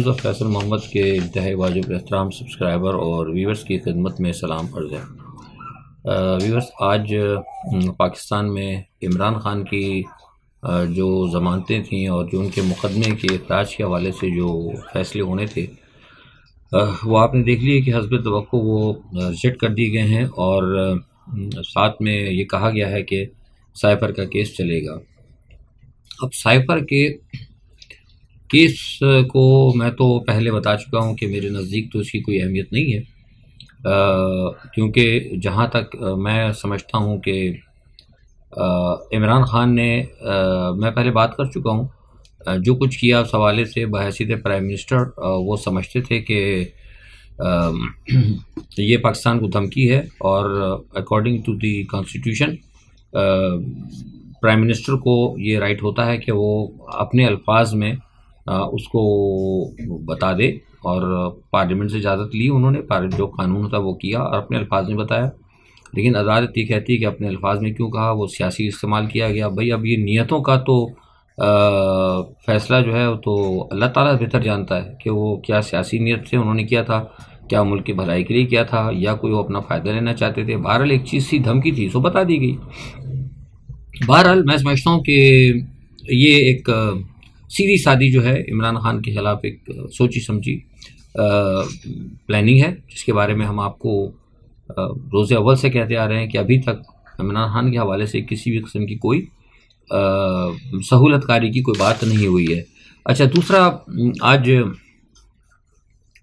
News of Faisal Mohammad के इंतहाई वाजिब एहतराम सब्सक्राइबर और व्यूवर्स की खिदमत में सलाम अर्ज़ है। व्यूवर्स, आज पाकिस्तान में इमरान खान की जो ज़मानतें थीं और जो उनके मुकदमे के इखराज के हवाले से जो फ़ैसले होने थे वो आपने देख लिए कि हस्ब तवक्को वो रिजेक्ट कर दिए गए हैं और साथ में ये कहा गया है कि साइफर का केस चलेगा। अब साइफर के केस को मैं तो पहले बता चुका हूँ कि मेरे नज़दीक तो इसकी कोई अहमियत नहीं है, क्योंकि जहाँ तक मैं समझता हूँ कि इमरान खान ने मैं पहले बात कर चुका हूँ, जो कुछ किया उस हवाले से बहैसियत प्राइम मिनिस्टर वो समझते थे कि ये पाकिस्तान को धमकी है और according to the constitution prime minister को ये राइट होता है कि वो अपने अल्फाज में उसको बता दे, और पार्लियामेंट से इजाज़त ली उन्होंने, जो कानून था वो किया और अपने अल्फाज में बताया। लेकिन अदालत ये कहती है कि अपने अल्फाज में क्यों कहा, वो सियासी इस्तेमाल किया गया। भाई अब ये नियतों का तो फ़ैसला जो है वो तो अल्लाह ताला बेहतर जानता है कि वो क्या सियासी नियत से उन्होंने किया था, क्या मुल्क की भलाई के लिए किया था या कोई वो अपना फ़ायदा लेना चाहते थे। बहरहाल एक चीज़ सी धमकी थी सो बता दी गई। बहरहाल मैं समझता हूँ कि ये एक सीधी सादी जो है इमरान खान के ख़िलाफ़ एक सोची समझी प्लानिंग है, जिसके बारे में हम आपको रोज़े अव्वल से कहते आ रहे हैं कि अभी तक इमरान खान के हवाले से किसी भी किस्म की कोई सहूलतकारी की कोई बात नहीं हुई है। अच्छा, दूसरा, आज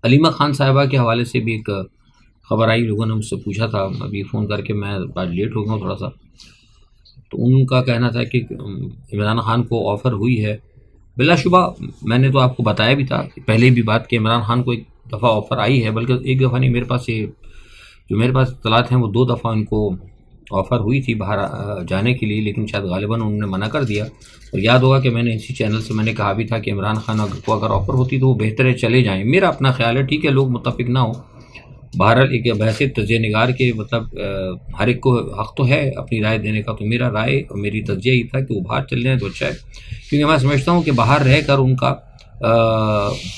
अलीमा खान साहिबा के हवाले से भी एक ख़बर आई, लोगों ने मुझसे पूछा था, अभी फ़ोन करके मैं आज लेट हो गया थोड़ा सा, तो उनका कहना था कि इमरान खान को ऑफ़र हुई है। बिलाशुबा मैंने तो आपको बताया भी था पहले भी बात कि इमरान खान को एक दफ़ा ऑफ़र आई है, बल्कि एक दफ़ा नहीं, मेरे पास ये जो मेरे पास इत्तलात हैं वो 2 दफ़ा उनको ऑफ़र हुई थी बाहर जाने के लिए, लेकिन शायद गालिबन उन्होंने मना कर दिया। और याद होगा कि मैंने इसी चैनल से मैंने कहा भी था कि इमरान खान को अगर ऑफ़र होती तो वो बेहतर है चले जाएँ। मेरा अपना ख्याल है, ठीक है लोग मुत्तफ़िक ना हो, बहरहाल एक बहसियत तज़्ज़िया निगार के मतलब हर एक को हक़ तो है अपनी राय देने का। तो मेरा राय और मेरी तज़्ज़िया ये था कि वो बाहर चल जाएँ तो अच्छा है, क्योंकि मैं समझता हूँ कि बाहर रह कर उनका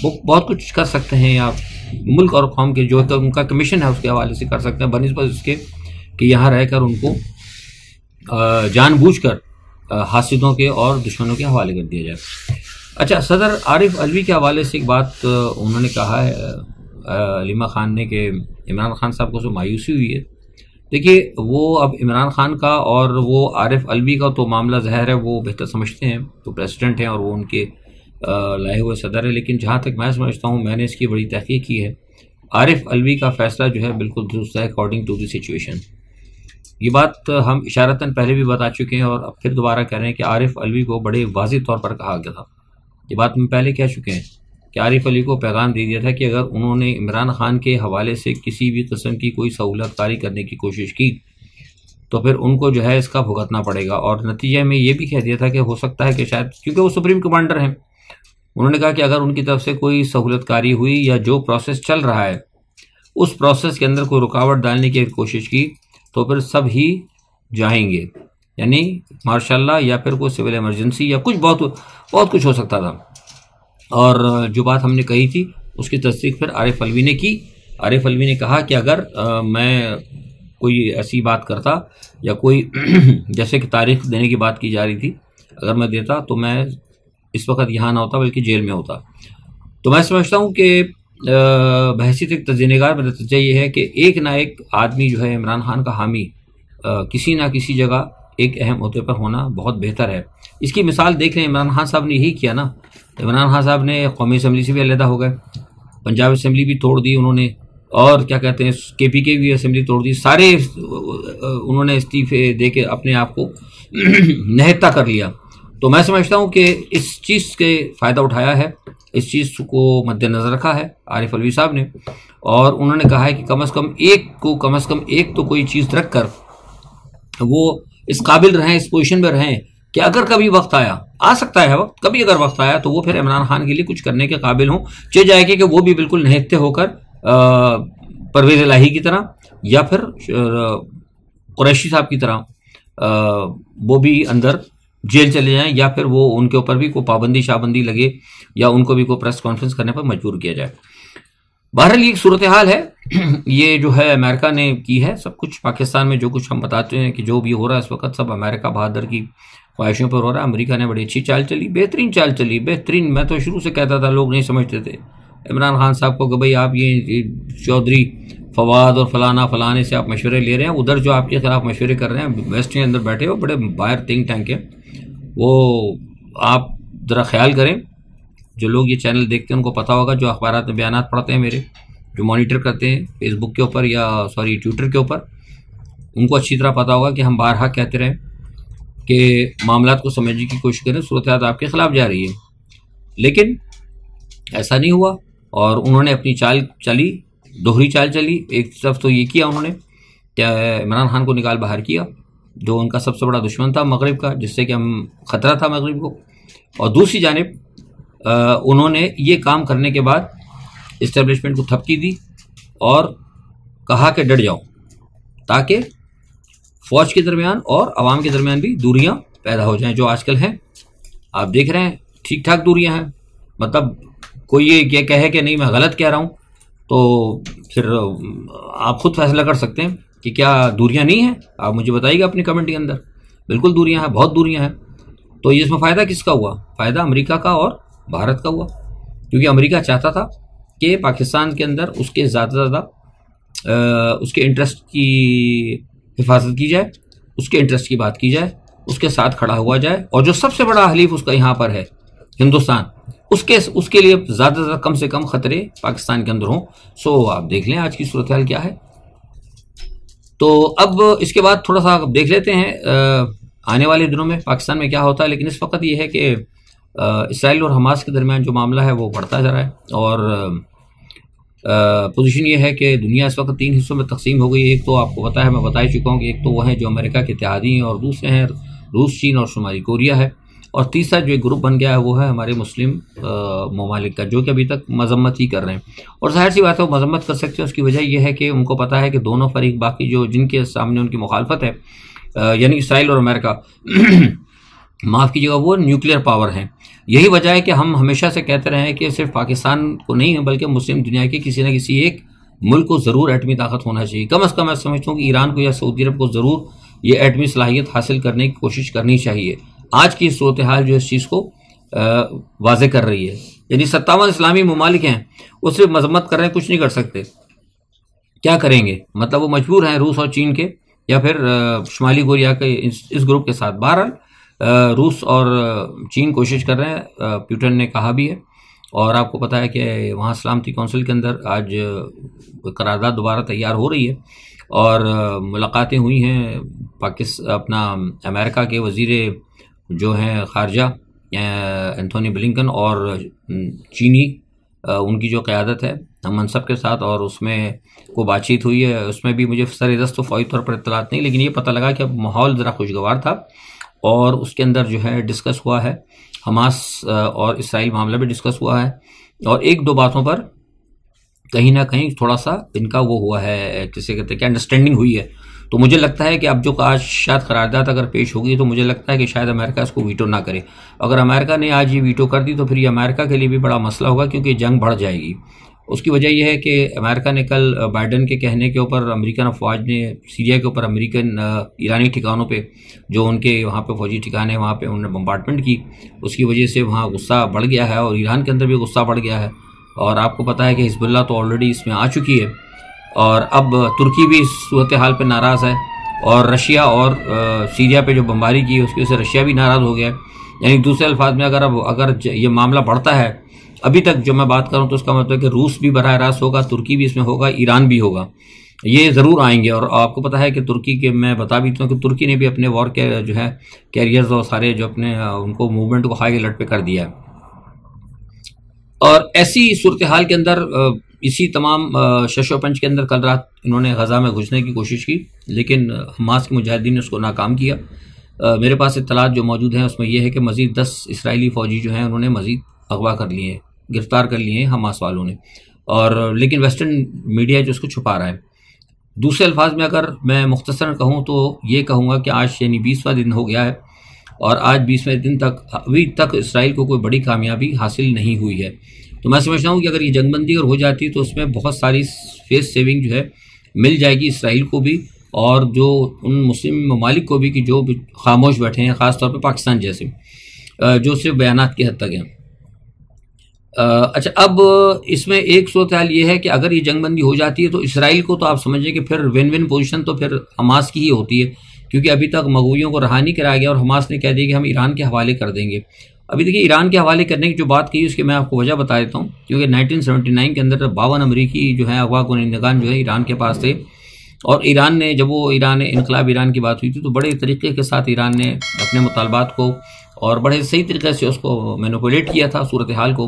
वो बहुत कुछ कर सकते हैं, या मुल्क और कौम के जो उनका कमीशन है उसके हवाले से कर सकते हैं, बनिस्बत इसके कि यहाँ रह कर उनको जानबूझकर हासिदों के और दुश्मनों के हवाले कर दिया जाए। अच्छा, सदर आरिफ अलवी के हवाले से एक बात उन्होंने कहा है अलीमा खान ने कि इमरान खान साहब को जो मायूसी हुई है। देखिए, वो अब इमरान खान का और वो आरिफ अलवी का तो मामला ज़ाहिर है वो बेहतर समझते हैं, तो प्रेसिडेंट हैं और वो उनके लाए हुए सदर है। लेकिन जहाँ तक मैं समझता हूँ, मैंने इसकी बड़ी तहकीक की है, आरिफ अलवी का फ़ैसला जो है बिल्कुल दुरुस्त है अकॉर्डिंग टू द सिचुएशन। ये बात हम इशारतन पहले भी बता चुके हैं और अब फिर दोबारा कह रहे हैं कि आरिफ अलवी को बड़े वाज़ेह तौर पर कहा गया था। ये बात हम पहले कह चुके हैं कि आरिफ अलवी को पैगाम दे दिया था कि अगर उन्होंने इमरान खान के हवाले से किसी भी किस्म की कोई सहूलतकारी करने की कोशिश की तो फिर उनको जो है इसका भुगतना पड़ेगा। और नतीजे में ये भी कह दिया था कि हो सकता है कि शायद, क्योंकि वो सुप्रीम कमांडर हैं, उन्होंने कहा कि अगर उनकी तरफ से कोई सहूलतकारी हुई या जो प्रोसेस चल रहा है उस प्रोसेस के अंदर कोई रुकावट डालने की कोशिश की तो फिर सब ही जाएंगे, यानी मार्शल या फिर कोई सिविल इमरजेंसी या कुछ बहुत कुछ हो सकता था। और जो बात हमने कही थी उसकी तस्दीक फिर आरिफ अलवी ने की। आरिफ अलवी ने कहा कि अगर मैं कोई ऐसी बात करता या कोई जैसे कि तारीख देने की बात की जा रही थी, अगर मैं देता तो मैं इस वक्त यहाँ ना होता बल्कि जेल में होता। तो मैं समझता हूँ कि बहसीत एक तज़्ज़ियानिगार मेरा तज़्ज़िया ये है कि एक ना एक आदमी जो है इमरान खान का हामी किसी ना किसी जगह एक अहम ओहदे पर होना बहुत बेहतर है। इसकी मिसाल देख लें, इमरान खान साहब ने यही किया ना। इमरान खान साहब ने कौमी असम्बली से भी अलहदा हो गए, पंजाब असम्बली भी तोड़ दी उन्होंने, और क्या कहते हैं KPK की भी असम्बली तोड़ दी, सारे उन्होंने इस्तीफे दे के अपने आप को निहत्ता कर लिया। तो मैं समझता हूँ कि इस चीज़ के फ़ायदा उठाया है, इस चीज़ को मद्देनज़र रखा है आरिफ अलवी साहब ने, और उन्होंने कहा है कि कम से कम एक तो कोई चीज़ रख कर वो इस काबिल रहें, इस पोजीशन में रहें कि अगर कभी वक्त आया, आ सकता है वक्त, कभी अगर वक्त आया तो वो फिर इमरान खान के लिए कुछ करने के काबिल हों। चाहे जाएगी कि वो भी बिल्कुल निहत्ते होकर परवेज़ इलाही की तरह या फिर कुरैशी साहब की तरह वो भी अंदर जेल चले जाएं, या फिर वो उनके ऊपर भी कोई पाबंदी शाबंदी लगे, या उनको भी कोई प्रेस कॉन्फ्रेंस करने पर मजबूर किया जाए। बहरहाल ये एक सूरत हाल है ये जो है अमेरिका ने की है। सब कुछ पाकिस्तान में जो कुछ हम बताते हैं कि जो भी हो रहा है इस वक्त सब अमेरिका बहादुर की ख्वाहिशों पर हो रहा है। अमेरिका ने बड़ी अच्छी चाल चली, बेहतरीन चाल चली, बेहतरीन। मैं तो शुरू से कहता था, लोग नहीं समझते थे इमरान खान साहब को कि भाई आप ये चौधरी फवाद और फलाना फलाने से आप मशवरे ले रहे हैं, उधर जो आपके खिलाफ मशवरे कर रहे हैं वेस्ट के अंदर बैठे हो बड़े बाहर थिंक टैंक है, वो आप ज़रा ख्याल करें। जो लोग ये चैनल देखते हैं उनको पता होगा, जो अखबारात में बयानात पढ़ते हैं मेरे, जो मॉनिटर करते हैं फेसबुक के ऊपर या सॉरी ट्विटर के ऊपर, उनको अच्छी तरह पता होगा कि हम बारहा कहते रहें कि मामलात को समझने की कोशिश करें, सूरत हाल आपके खिलाफ जा रही है। लेकिन ऐसा नहीं हुआ और उन्होंने अपनी चाल चली, दोहरी चाल चली। एक तरफ तो ये किया उन्होंने क्या इमरान खान को निकाल बाहर किया, जो उनका सबसे बड़ा दुश्मन था मगरिब का, जिससे कि हम ख़तरा था मगरिब को, और दूसरी जानिब उन्होंने ये काम करने के बाद इस्टेब्लिशमेंट को थपकी दी और कहा कि डट जाओ, ताकि फ़ौज के दरमियान और अवाम के दरमियान भी दूरियां पैदा हो जाएं, जो आजकल हैं। आप देख रहे हैं ठीक ठाक दूरियां हैं, मतलब कोई ये कहे कि नहीं मैं गलत कह रहा हूं, तो फिर आप खुद फैसला कर सकते हैं कि क्या दूरियां नहीं हैं। आप मुझे बताइएगा अपनी कमेंट के अंदर। बिल्कुल दूरियां हैं, बहुत दूरियां हैं। तो इसमें फ़ायदा किसका हुआ? फ़ायदा अमेरिका का और भारत का हुआ, क्योंकि अमेरिका चाहता था कि पाकिस्तान के अंदर उसके ज़्यादा से ज़्यादा उसके इंटरेस्ट की हिफाजत की जाए, उसके इंटरेस्ट की बात की जाए, उसके साथ खड़ा हुआ जाए, और जो सबसे बड़ा हलीफ उसका यहाँ पर है हिंदुस्तान, उसके लिए ज़्यादा से ज़्यादा कम से कम खतरे पाकिस्तान के अंदर हों। सो आप देख लें आज की सूरत हाल क्या है। तो अब इसके बाद थोड़ा सा देख लेते हैं आने वाले दिनों में पाकिस्तान में क्या होता है। लेकिन इस वक्त ये है कि इसराइल और हमास के दरमियान जो मामला है वो बढ़ता जा रहा है, और पोजीशन ये है कि दुनिया इस वक्त 3 हिस्सों में तकसीम हो गई है। एक तो आपको पता है, मैं बता ही चुका हूँ कि एक तो वो है जो अमेरिका के इत्तेहादी हैं, और दूसरे हैं रूस, चीन और शुमाली कोरिया है, और तीसरा जो एक ग्रुप बन गया है वो है हमारे मुस्लिम ममालिक का, जो कि अभी तक मजम्मत ही कर रहे हैं। और जाहिर सी बात है वो मजम्मत कर सकते हैं, उसकी वजह यह है कि उनको पता है कि दोनों फरीक बाकी जो जिनके सामने उनकी मुखालफत है, यानी इसराइल और अमेरिका माफ़ कीजिएगा, वो न्यूक्लियर पावर हैं। यही वजह है कि हम हमेशा से कहते रहे हैं कि सिर्फ पाकिस्तान को नहीं है बल्कि मुस्लिम दुनिया के किसी न किसी एक मुल्क को ज़रूर एटमी ताकत होना चाहिए। कम अज़ कम मैं समझता हूँ कि ईरान को या सऊदी अरब को ज़रूर ये एटमी सलाहियत हासिल करने की कोशिश करनी चाहिए। आज की सूरत हाल जो इस चीज़ को वाज़े कर रही है, यानी 57 इस्लामी ममालिक हैं, वो सिर्फ मजम्मत कर रहे हैं, कुछ नहीं कर सकते। क्या करेंगे? मतलब वो मजबूर हैं रूस और चीन के, या फिर शुमाली कोरिया के इस ग्रुप के साथ। बहरहाल रूस और चीन कोशिश कर रहे हैं, पुतिन ने कहा भी है, और आपको पता है कि वहाँ सलामती कौंसिल के अंदर आज करारदाद दोबारा तैयार हो रही है, और मुलाकातें हुई हैं अपना अमेरिका के वज़ीर जो हैं ख़ारजा एंथोनी ब्लिंकन और चीनी उनकी जो क़यादत है हम मनसब के साथ, और उसमें को बातचीत हुई है। उसमें भी मुझे सरेदस्त तो फ़ौरी तौर पर इत्तलात नहीं, लेकिन ये पता लगा कि अब माहौल ज़रा खुशगवार था, और उसके अंदर जो है डिस्कस हुआ है, हमास और इसराइल मामला भी डिस्कस हुआ है, और एक दो बातों पर कहीं ना कहीं थोड़ा सा इनका वो हुआ है, किसे कहते हैं कि अंडरस्टैंडिंग हुई है। तो मुझे लगता है कि अब जो आज शायद करारदाद अगर पेश होगी तो मुझे लगता है कि शायद अमेरिका इसको वीटो ना करे। अगर अमेरिका ने आज ये वीटो कर दी तो फिर ये अमेरिका के लिए भी बड़ा मसला होगा, क्योंकि जंग बढ़ जाएगी। उसकी वजह यह है कि अमेरिका ने कल बाइडन के कहने के ऊपर अमेरिकन अफवाज ने सीरिया के ऊपर अमेरिकन ईरानी ठिकानों पे जो उनके वहाँ पे फौजी ठिकाने वहाँ पे उन्होंने बम्बार्टमेंट की। उसकी वजह से वहाँ गुस्सा बढ़ गया है, और ईरान के अंदर भी गुस्सा बढ़ गया है। और आपको पता है कि हिजबुल्लाह तो ऑलरेडी इसमें आ चुकी है, और अब तुर्की भी इस सूरत हाल पर नाराज़ है, और रशिया और सीरिया पे जो बमबारी की उसकी वजह से रशिया भी नाराज़ हो गया। यानी दूसरे अल्फाज में अगर ये मामला बढ़ता है, अभी तक जो मैं बात करूं तो उसका मतलब कि रूस भी बराह रास्त होगा, तुर्की भी इसमें होगा, ईरान भी होगा, ये ज़रूर आएंगे। और आपको पता है कि तुर्की के मैं बता भी दूँ कि तुर्की ने भी अपने वॉर के जो है कैरियर्स और सारे जो अपने उनको मूवमेंट को हाई अलर्ट पे कर दिया है। और ऐसी सूरत हाल के अंदर इसी तमाम शशोपंच के अंदर कल रात इन्होंने गज़ा में घुसने की कोशिश की, लेकिन हमास के मुजाहिदीन ने उसको नाकाम किया। मेरे पास इत्तलात जो मौजूद हैं उसमें यह है कि मज़ीद 10 इसराइली फ़ौजी जो हैं उन्होंने मज़ीद अगवा कर लिए हैं, गिरफ़्तार कर लिए हैं हमास वालों ने, और लेकिन वेस्टर्न मीडिया जो उसको छुपा रहा है। दूसरे अल्फाज में अगर मैं मुख्तसरन कहूँ तो ये कहूँगा कि आज यानी 20वां दिन हो गया है और आज 20वें दिन तक अभी तक इसराइल को कोई बड़ी कामयाबी हासिल नहीं हुई है। तो मैं समझता हूँ कि अगर ये जंगबंदी अगर हो जाती है तो उसमें बहुत सारी फेस सेविंग जो है मिल जाएगी इसराइल को भी, और जो उन मुस्लिम ममालिक को भी कि जो खामोश बैठे हैं, ख़ास तौर पे पाकिस्तान जैसे जो सिर्फ बयानात की हद तक हैं। अच्छा, अब इसमें एक सूरत हाल ये है कि अगर ये जंगबंदी हो जाती है तो इसराइल को तो आप समझिए कि फिर विन विन पोजीशन तो फिर हमास की ही होती है, क्योंकि अभी तक मगोइयों को रहा नहीं कराया गया और हमास ने कह दिया कि हम ईरान के हवाले कर देंगे। अभी देखिए, ईरान के हवाले करने की जो बात की उसकी मैं आपको वजह बता देता हूँ, क्योंकि 1979 के अंदर 52 अमरीकी जो है अगवा कुनिंदगान जो है ईरान के पास थे, और ईरान ने जब वो इनकलाब ईरान की बात हुई थी तो बड़े तरीके के साथ ईरान ने अपने मुतालबात को और बड़े सही तरीके से उसको मैनिपुलेट किया था सूरत हाल को।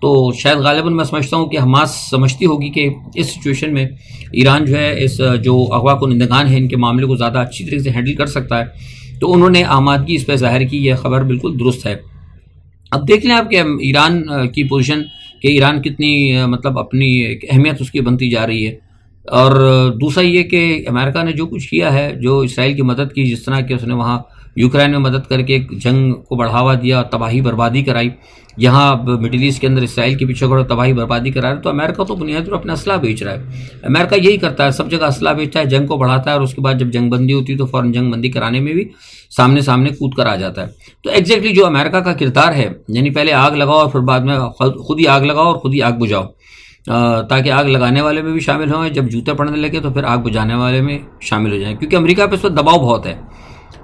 तो शायद गालिबन मैं समझता हूँ कि हमास समझती होगी कि इस सिचुएशन में ईरान जो है इस जो अगवा कुनिंदगान है इनके मामले को ज़्यादा अच्छी तरीके से हैंडल कर सकता है, तो उन्होंने आमादगी इस पर ज़ाहिर की। यह खबर बिल्कुल दुरुस्त है। अब देख लें आप कि ईरान की पोजीशन कि ईरान कितनी मतलब अपनी अहमियत उसकी बनती जा रही है, और दूसरा ये कि अमेरिका ने जो कुछ किया है, जो इसराइल की मदद की, जिस तरह कि उसने वहाँ यूक्रेन में मदद करके एक जंग को बढ़ावा दिया, तबाही बर्बादी कराई, यहाँ मिडिल ईस्ट के अंदर इसराइल के पीछे खड़े तबाही बर्बादी करा रहा है, तो अमेरिका तो बुनियादी तौर पर अपना असला बेच रहा है। अमेरिका यही करता है, सब जगह असला बेचता है, जंग को बढ़ाता है, और उसके बाद जब जंगबंदी होती है तो फ़ौरन जंगबंदी कराने में भी सामने सामने कूद कर आ जाता है। तो एग्जैक्टली जो अमेरिका का किरदार है, यानी पहले आग लगाओ और फिर बाद में खुद ही आग लगाओ और खुद ही आग बुझाओ, ताकि आग लगाने वाले में भी शामिल हों, जब जूते पड़ने लगे तो फिर आग बुझाने वाले में शामिल हो जाएं, क्योंकि अमेरिका पे इस पर दबाव बहुत है।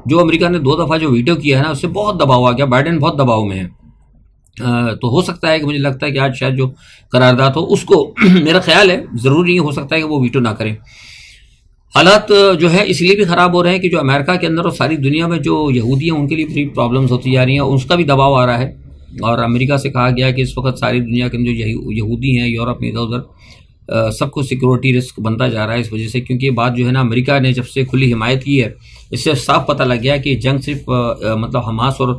जो अमेरिका ने 2 दफ़ा जो वीटो किया है ना, उससे बहुत दबाव आ गया, बाइडेन बहुत दबाव में है। तो हो सकता है कि मुझे लगता है कि आज शायद जो करारदाद हो उसको मेरा ख्याल है, ज़रूरी नहीं हो सकता है कि वो वीटो ना करें। हालात जो है इसलिए भी ख़राब हो रहे हैं कि जो अमेरिका के अंदर और सारी दुनिया में जो यहूदी हैं उनके लिए बड़ी प्रॉब्लम्स होती जा रही हैं, उसका भी दबाव आ रहा है। और अमेरिका से कहा गया है कि इस वक्त सारी दुनिया के अंदर जो यहूदी हैं यूरोप में इधर उधर सबको सिक्योरिटी रिस्क बनता जा रहा है इस वजह से, क्योंकि ये बात जो है ना अमेरिका ने जब से खुली हिमायत की है, इससे साफ पता लग गया कि जंग सिर्फ मतलब हमास और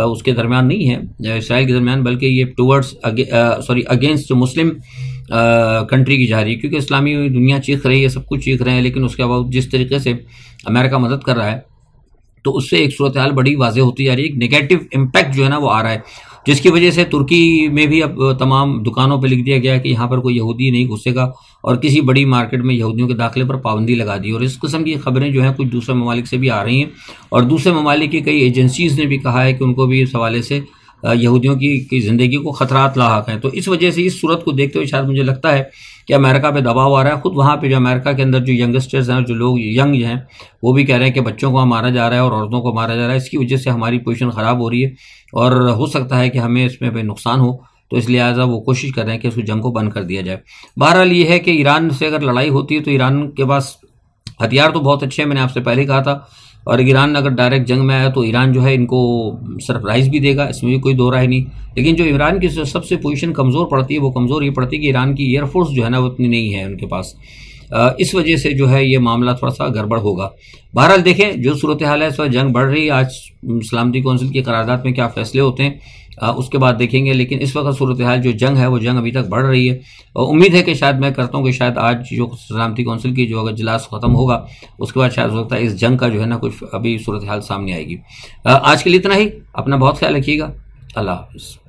उसके दरमियान नहीं है, इसराइल के दरमियान, बल्कि ये टूवर्ड्स अगेंस्ट मुस्लिम कंट्री की जा रही है, क्योंकि इस्लामी दुनिया चीख रही है, सब कुछ चीख रहे हैं, लेकिन उसके बाद जिस तरीके से अमेरिका मदद कर रहा है तो उससे एक सूरत हाल बड़ी वाज़ेह होती जा रही है। एक नेगेटिव इम्पैक्ट जो है ना वो आ रहा है, जिसकी वजह से तुर्की में भी अब तमाम दुकानों पर लिख दिया गया कि यहाँ पर कोई यहूदी नहीं घुसेगा, और किसी बड़ी मार्केट में यहूदियों के दाखिले पर पाबंदी लगा दी। और इस किस्म की खबरें जो हैं कुछ दूसरे ममालिक से भी आ रही हैं, और दूसरे ममालिक की कई एजेंसीज़ ने भी कहा है कि उनको भी इस हवाले से यहूदियों की ज़िंदगी को ख़तरात लाहक हैं। तो इस वजह से इस सूरत को देखते हुए शायद मुझे लगता है कि अमेरिका पे दबाव आ रहा है। ख़ुद वहाँ पे जो अमेरिका के अंदर जो यंगस्टर्स हैं, जो लोग यंग हैं, वो भी कह रहे हैं कि बच्चों को मारा जा रहा है और औरतों को मारा जा रहा है, इसकी वजह से हमारी पोजीशन ख़राब हो रही है और हो सकता है कि हमें इसमें भी नुकसान हो। तो इसलिए लिहाजा वो कोशिश कर रहे हैं कि उस जंग को बंद कर दिया जाए। बहरहाल ये है कि ईरान से अगर लड़ाई होती है तो ईरान के पास हथियार तो बहुत अच्छे हैं, मैंने आपसे पहले कहा था, और ईरान अगर डायरेक्ट जंग में आया तो ईरान जो है इनको सरप्राइज़ भी देगा, इसमें भी कोई दो राय नहीं। लेकिन जो ईरान की सबसे पोजीशन कमज़ोर पड़ती है वो कमज़ोर ये पड़ती है कि ईरान की एयरफोर्स जो है ना वो उतनी नहीं है उनके पास, इस वजह से जो है ये मामला थोड़ा सा गड़बड़ होगा। बहरहाल देखें जो सूरत हाल है, इस वक्त जंग बढ़ रही है, आज सलामती कौंसिल की करारदाद में क्या फ़ैसले होते हैं उसके बाद देखेंगे। लेकिन इस वक्त सूरत हाल जो जंग है वो जंग अभी तक बढ़ रही है, और उम्मीद है कि शायद मैं करता हूँ कि शायद आज जो सलामती कौंसिल की जो अगर इजलास ख़त्म होगा उसके बाद शायद हो सकता है इस जंग का जो है ना कुछ अभी सूरत हाल सामने आएगी। आज के लिए इतना ही। अपना बहुत ख्याल रखिएगा। अल्लाह हाफ़िज़।